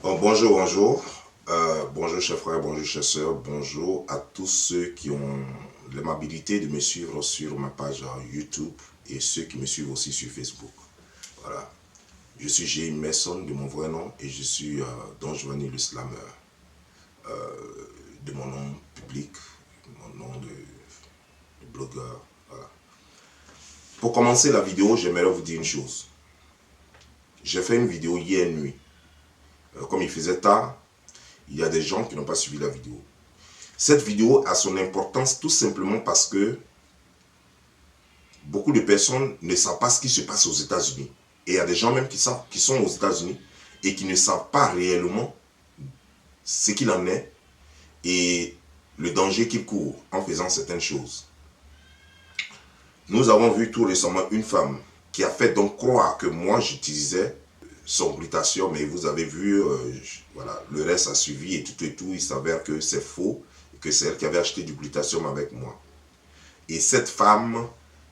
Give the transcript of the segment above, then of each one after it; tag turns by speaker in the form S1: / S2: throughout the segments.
S1: Bon, bonjour, bonjour. Bonjour, chers frères, bonjour, chers sœurs. Bonjour à tous ceux qui ont l'amabilité de me suivre sur ma page YouTube et ceux qui me suivent aussi sur Facebook. Voilà. Je suis J. Mason de mon vrai nom et je suis Don Giovanni le Slammer de mon nom public, mon nom de blogueur. Voilà. Pour commencer la vidéo, j'aimerais vous dire une chose. J'ai fait une vidéo hier nuit. Comme il faisait tard, il y a des gens qui n'ont pas suivi la vidéo. Cette vidéo a son importance tout simplement parce que beaucoup de personnes ne savent pas ce qui se passe aux États-Unis. Et il y a des gens même qui sont aux États-Unis et qui ne savent pas réellement ce qu'il en est et le danger qu'ils courent en faisant certaines choses. Nous avons vu tout récemment une femme qui a fait donc croire que moi j'utilisais son glutathion, mais vous avez vu, voilà, le reste a suivi et tout, il s'avère que c'est faux, et que c'est elle qui avait acheté du glutathion avec moi. Et cette femme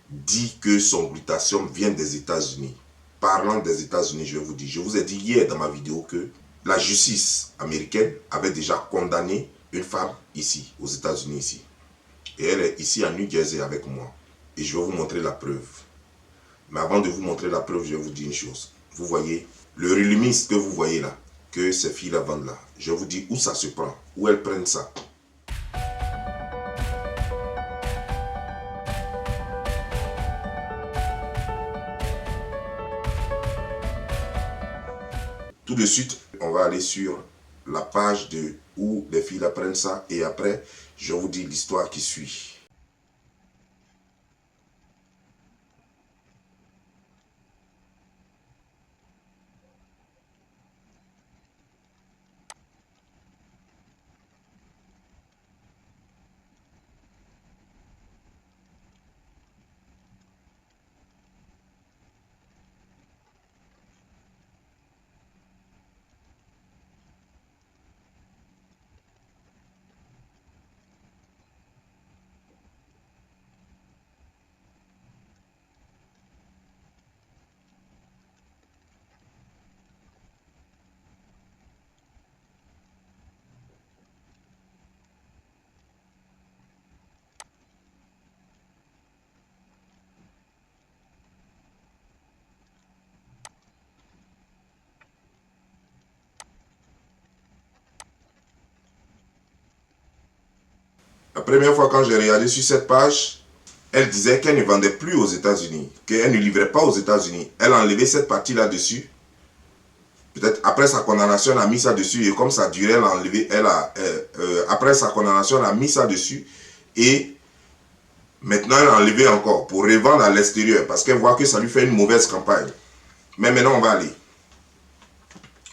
S1: dit que son glutathion vient des États-Unis. Parlant des États-Unis, je vous ai dit hier dans ma vidéo que la justice américaine avait déjà condamné une femme ici, aux États-Unis ici. Et elle est ici à New Jersey avec moi. Et je vais vous montrer la preuve. Mais avant de vous montrer la preuve, je vais vous dire une chose. Vous voyez, le release que vous voyez là, que ces filles-là vendent là, je vous dis où ça se prend, où elles prennent ça. Tout de suite, on va aller sur la page de où les filles apprennent ça et après, je vous dis l'histoire qui suit. La première fois quand j'ai regardé sur cette page, elle disait qu'elle ne vendait plus aux États-Unis, qu'elle ne livrait pas aux États-Unis. Elle a enlevé cette partie là-dessus. Peut-être après sa condamnation, elle a mis ça dessus et comme ça durait, elle a enlevé, après sa condamnation, elle a mis ça dessus et maintenant elle a enlevé encore pour revendre à l'extérieur parce qu'elle voit que ça lui fait une mauvaise campagne. Mais maintenant on va aller.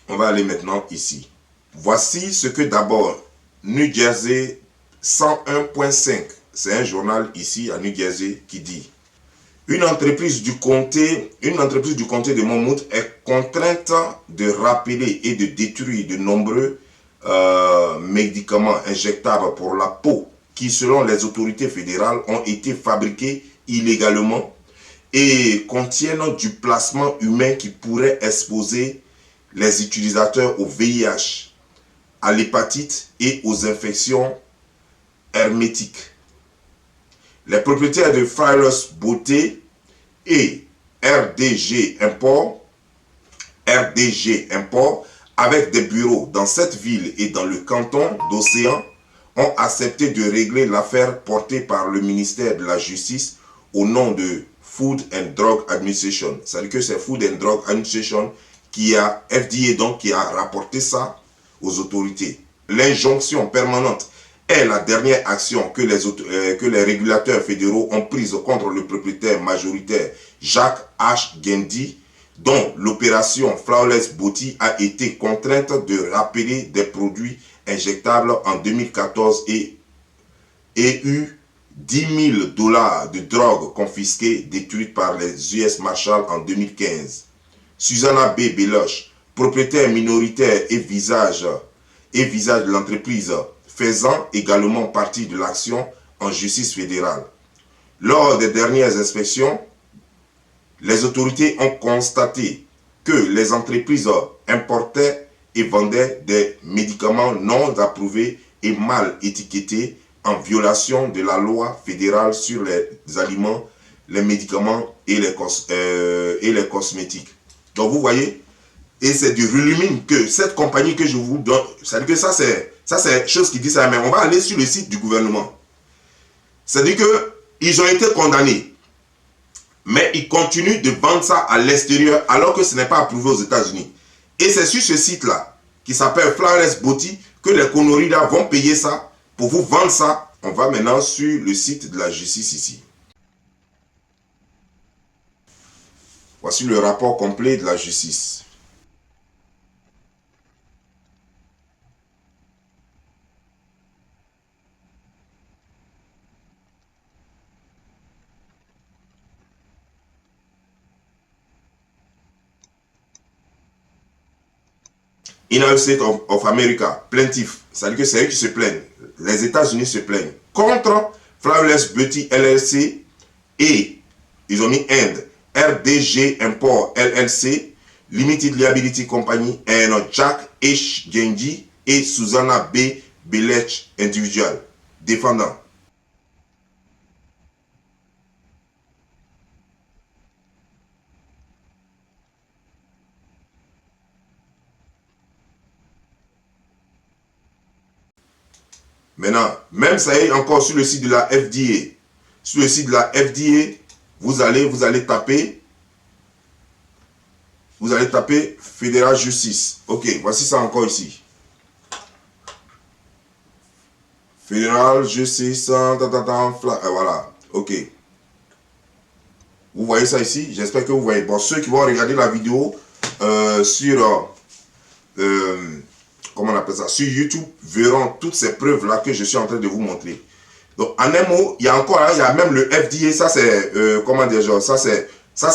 S1: On va aller maintenant ici. Voici ce que d'abord New Jersey 101.5, c'est un journal ici à New Jersey qui dit: Une entreprise du comté de Monmouth est contrainte de rappeler et de détruire de nombreux médicaments injectables pour la peau qui, selon les autorités fédérales, ont été fabriqués illégalement et contiennent du plasma humain qui pourrait exposer les utilisateurs au VIH, à l'hépatite et aux infections hermétiques. Les propriétaires de Flawless Beauté et RDG Import, avec des bureaux dans cette ville et dans le canton d'Océan, ont accepté de régler l'affaire portée par le ministère de la Justice au nom de Food and Drug Administration. C'est-à-dire que c'est Food and Drug Administration qui a, FDA donc, qui a rapporté ça aux autorités. L'injonction permanente est la dernière action que les régulateurs fédéraux ont prise contre le propriétaire majoritaire Jacques H. Gandy, dont l'opération Flawless Beauty a été contrainte de rappeler des produits injectables en 2014 et eu 10 000 $ de drogue confisquée détruite par les US Marshals en 2015. Susanna B. Beloche, propriétaire minoritaire et visage de l'entreprise, faisant également partie de l'action en justice fédérale. Lors des dernières inspections, les autorités ont constaté que les entreprises importaient et vendait des médicaments non approuvés et mal étiquetés en violation de la loi fédérale sur les aliments, les médicaments et les cosmétiques. Donc vous voyez, et c'est du Rulumine que cette compagnie que je vous donne, c'est-à-dire que ça c'est chose qui dit ça, mais on va aller sur le site du gouvernement. C'est-à-dire qu'ils ont été condamnés, mais ils continuent de vendre ça à l'extérieur alors que ce n'est pas approuvé aux États-Unis. Et c'est sur ce site-là, qui s'appelle Flourless Beauty, que les conneries là vont payer ça pour vous vendre ça. On va maintenant sur le site de la justice ici. Voici le rapport complet de la justice. United States of America, plaintif, c'est-à-dire que c'est eux qui se plaignent. Les États-Unis se plaignent contre Flourless Beauty LLC et ils ont mis Inde, RDG Import LLC, Limited Liability Company, et Jack H. Genji et Susanna B. Belech Individual, défendant. Maintenant, même ça est encore sur le site de la FDA. Sur le site de la FDA, vous allez taper Fédéral Justice. Ok, voici ça encore ici. Fédéral Justice, voilà, ok. Vous voyez ça ici? J'espère que vous voyez. Bon, ceux qui vont regarder la vidéo sur comment on appelle ça, sur YouTube, verront toutes ces preuves-là que je suis en train de vous montrer. Donc, en un mot, il y a encore, il y a même le FDA, ça c'est, comment dire, genre, ça c'est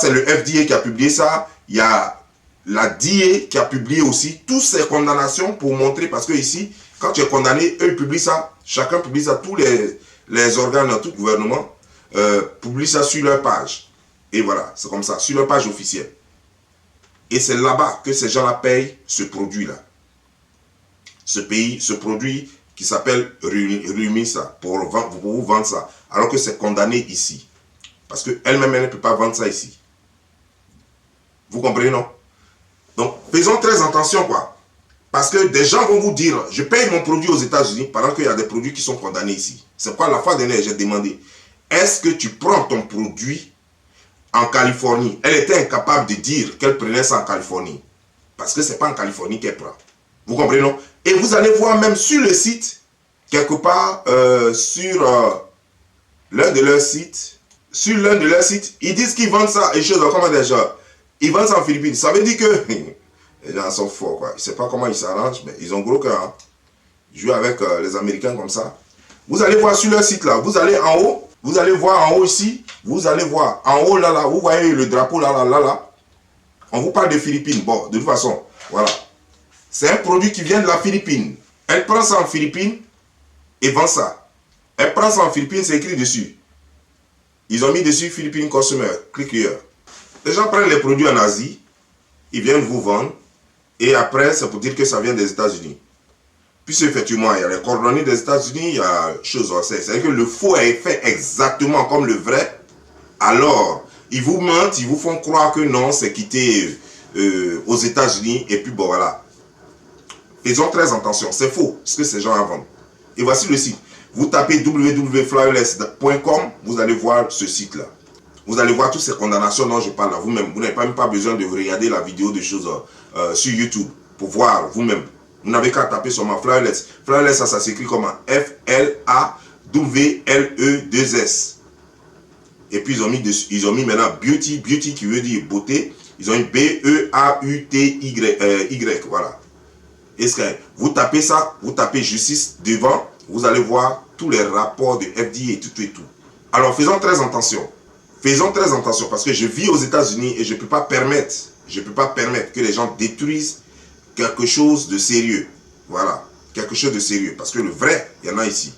S1: le FDA qui a publié ça. Il y a la DIA qui a publié aussi toutes ces condamnations pour montrer, parce que ici, quand tu es condamné, eux ils publient ça, chacun publie ça, tous les organes, tout le gouvernement publie ça sur leur page. Et voilà, c'est comme ça, sur leur page officielle. Et c'est là-bas que ces gens-là payent ce produit-là. Ce produit qui s'appelle Rumisa pour vous vendre ça, alors que c'est condamné ici. Parce qu'elle-même, elle ne peut pas vendre ça ici. Vous comprenez, non? Donc, faisons très attention, quoi. Parce que des gens vont vous dire, je paye mon produit aux États-Unis pendant qu'il y a des produits qui sont condamnés ici. C'est pourquoi la fois dernière, j'ai demandé, est-ce que tu prends ton produit en Californie? Elle était incapable de dire qu'elle prenait ça en Californie. Parce que ce n'est pas en Californie qu'elle prend. Vous comprenez, non? Et vous allez voir même sur le site, quelque part, sur l'un de leurs sites, ils disent qu'ils vendent ça, et choses comme déjà, ils vendent ça en Philippines. Ça veut dire que, les gens sont forts, quoi. Je ne sais pas comment ils s'arrangent, mais ils ont gros cœur. Hein. Jouer avec les Américains comme ça. Vous allez voir sur leur site là, vous allez en haut, vous allez voir en haut ici, vous allez voir en haut là, vous voyez le drapeau là. On vous parle de Philippines. Bon, de toute façon, voilà. C'est un produit qui vient de la Philippine. Elle prend ça en Philippines et vend ça. Elle prend ça en Philippines, c'est écrit dessus. Ils ont mis dessus Philippine Consumer, click here. Les gens prennent les produits en Asie, ils viennent vous vendre, et après, c'est pour dire que ça vient des États-Unis. Puis effectivement, il y a les coordonnées des États-Unis, il y a choses on sait. C'est-à-dire que le faux est fait exactement comme le vrai. Alors, ils vous mentent, ils vous font croire que non, c'est quitté aux États-Unis, et puis bon, voilà. Faisons très attention, c'est faux ce que ces gens vendent. Et voici le site. Vous tapez www.flourless.com, vous allez voir ce site-là. Vous allez voir toutes ces condamnations dont je parle là vous-même. Vous n'avez même pas besoin de regarder la vidéo de choses sur YouTube pour voir vous-même. Vous n'avez qu'à taper seulement Flourless. Flourless, ça s'écrit comment? F-L-A-W-L-E-2-S. Et puis ils ont mis maintenant Beauty, Beauty qui veut dire beauté. Ils ont mis B-E-A-U-T-Y, voilà. Est-ce que vous tapez ça, vous tapez justice devant, vous allez voir tous les rapports de FDA et tout et tout. Alors faisons très attention. Faisons très attention parce que je vis aux États-Unis et je ne peux pas permettre que les gens détruisent quelque chose de sérieux. Voilà, quelque chose de sérieux. Parce que le vrai, il y en a ici.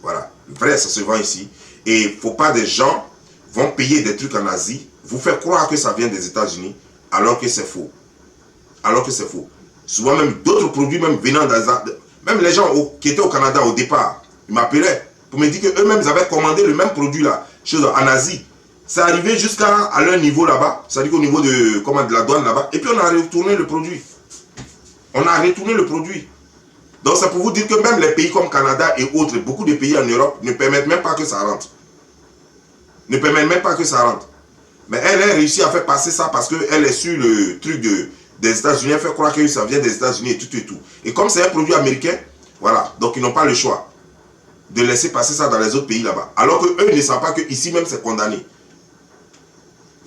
S1: Voilà, le vrai, ça se vend ici. Et il ne faut pas des gens vont payer des trucs en Asie, vous faire croire que ça vient des États-Unis, alors que c'est faux. Alors que c'est faux. Souvent même d'autres produits, même venant même les gens qui étaient au Canada au départ, ils m'appelaient pour me dire qu'eux-mêmes avaient commandé le même produit là, en Asie. C'est arrivé jusqu'à leur niveau là-bas, c'est-à-dire qu'au niveau de la douane là-bas, et puis on a retourné le produit. On a retourné le produit. Donc c'est pour vous dire que même les pays comme Canada et autres, beaucoup de pays en Europe ne permettent même pas que ça rentre. Ne permettent même pas que ça rentre. Mais elle a réussi à faire passer ça parce qu'elle est sur le truc des États-Unis. Elle fait croire que ça vient des États-Unis et tout et tout. Et comme c'est un produit américain, voilà, donc ils n'ont pas le choix de laisser passer ça dans les autres pays là-bas. Alors qu'eux ne savent pas qu'ici même c'est condamné.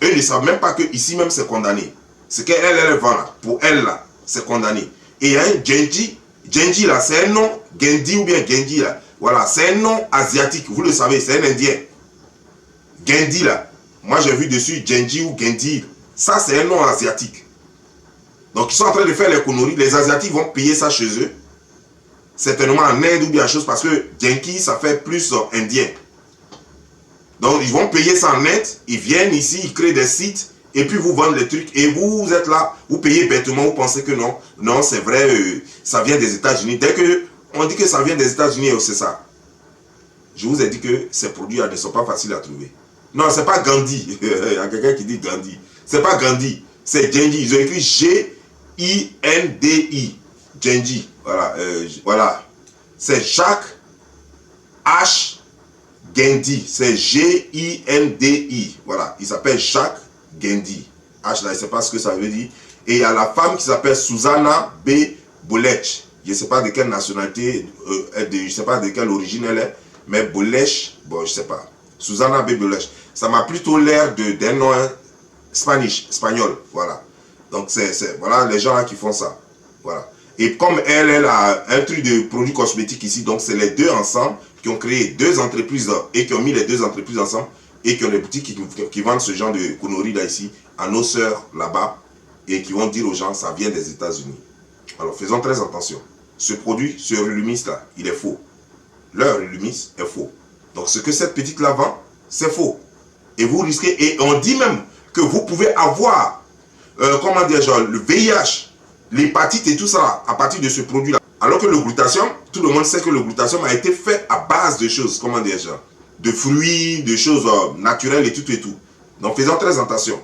S1: Eux ne savent même pas qu'ici même c'est condamné. Ce qu'elle vend là, pour elle là, c'est condamné. Et il y a un Genji. Genji là, c'est un nom, Gendi ou bien Genji là. Voilà, c'est un nom asiatique. Vous le savez, c'est un Indien. Gendi là. Moi j'ai vu dessus Genji ou Gendi. Ça c'est un nom asiatique. Donc ils sont en train de faire les conneries. Les Asiatiques vont payer ça chez eux. Certainement en Inde ou bien chose parce que Genki ça fait plus indien. Donc ils vont payer ça en Inde. Ils viennent ici, ils créent des sites. Et puis vous vendez les trucs. Et vous êtes là, vous payez bêtement. Vous pensez que non. Non c'est vrai, ça vient des États-Unis. Dès que on dit que ça vient des États-Unis, c'est ça. Je vous ai dit que ces produits ne sont pas faciles à trouver. Non, c'est pas Gandhi. Il y a quelqu'un qui dit Gandhi. C'est pas Gandhi. C'est Genji. Ils ont écrit G-I-N-D-I. Genji. Voilà. Voilà. C'est Jacques H. Gendi. C'est G-I-N-D-I. Voilà. Il s'appelle Jacques Gendi. H là, je ne sais pas ce que ça veut dire. Et il y a la femme qui s'appelle Susanna B. Bolech. Je ne sais pas de quelle nationalité, je ne sais pas de quelle origine elle est. Mais Bolech, bon, je ne sais pas. Susanna B. Bolech. Ça m'a plutôt l'air d'un nom espagnol. Voilà. Donc, voilà les gens là qui font ça. Voilà. Et comme elle a un truc de produits cosmétiques ici, donc c'est les deux ensemble qui ont créé deux entreprises et qui ont mis les deux entreprises ensemble et qui ont des boutiques qui vendent ce genre de conneries là ici, à nos sœurs là-bas et qui vont dire aux gens ça vient des États-Unis. Alors faisons très attention. Ce produit, ce Relumis là, il est faux. Leur Relumis est faux. Donc ce que cette petite là vend, c'est faux. Et vous risquez, et on dit même que vous pouvez avoir, comment dire, genre, le VIH, l'hépatite et tout ça à partir de ce produit là. Alors que le glutathium, tout le monde sait que le glutathium a été fait à base de choses, comment dire, genre, de fruits, de choses naturelles et tout et tout. Donc faisons très attention.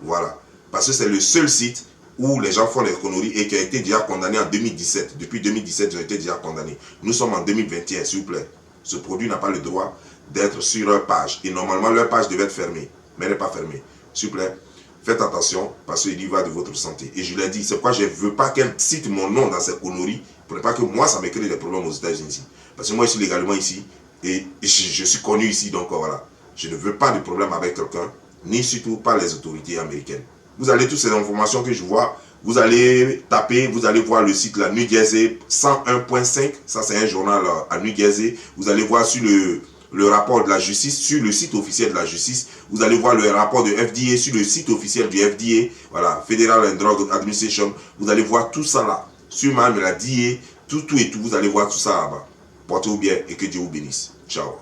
S1: Voilà. Parce que c'est le seul site où les gens font des conneries et qui a été déjà condamné en 2017. Depuis 2017, ils ont été déjà condamnés. Nous sommes en 2021, s'il vous plaît. Ce produit n'a pas le droit d'être sur leur page. Et normalement, leur page devait être fermée. Mais elle n'est pas fermée. S'il vous plaît, faites attention parce qu'il y va de votre santé. Et je l'ai dit, c'est pourquoi je ne veux pas qu'elle cite mon nom dans ces conneries pour ne pas que moi, ça me crée des problèmes aux États-Unis. Parce que moi, je suis légalement ici et je suis connu ici. Donc voilà, je ne veux pas de problème avec quelqu'un, ni surtout pas les autorités américaines. Vous allez toutes ces informations que je vois, vous allez taper, vous allez voir le site là, New Jersey 101.5, ça c'est un journal à New Jersey. Vous allez voir sur le rapport de la justice, sur le site officiel de la justice. Vous allez voir le rapport de FDA sur le site officiel du FDA, voilà, Federal and Drug Administration. Vous allez voir tout ça là, sur même la DIA, tout et tout, vous allez voir tout ça là-bas. Portez-vous bien et que Dieu vous bénisse. Ciao.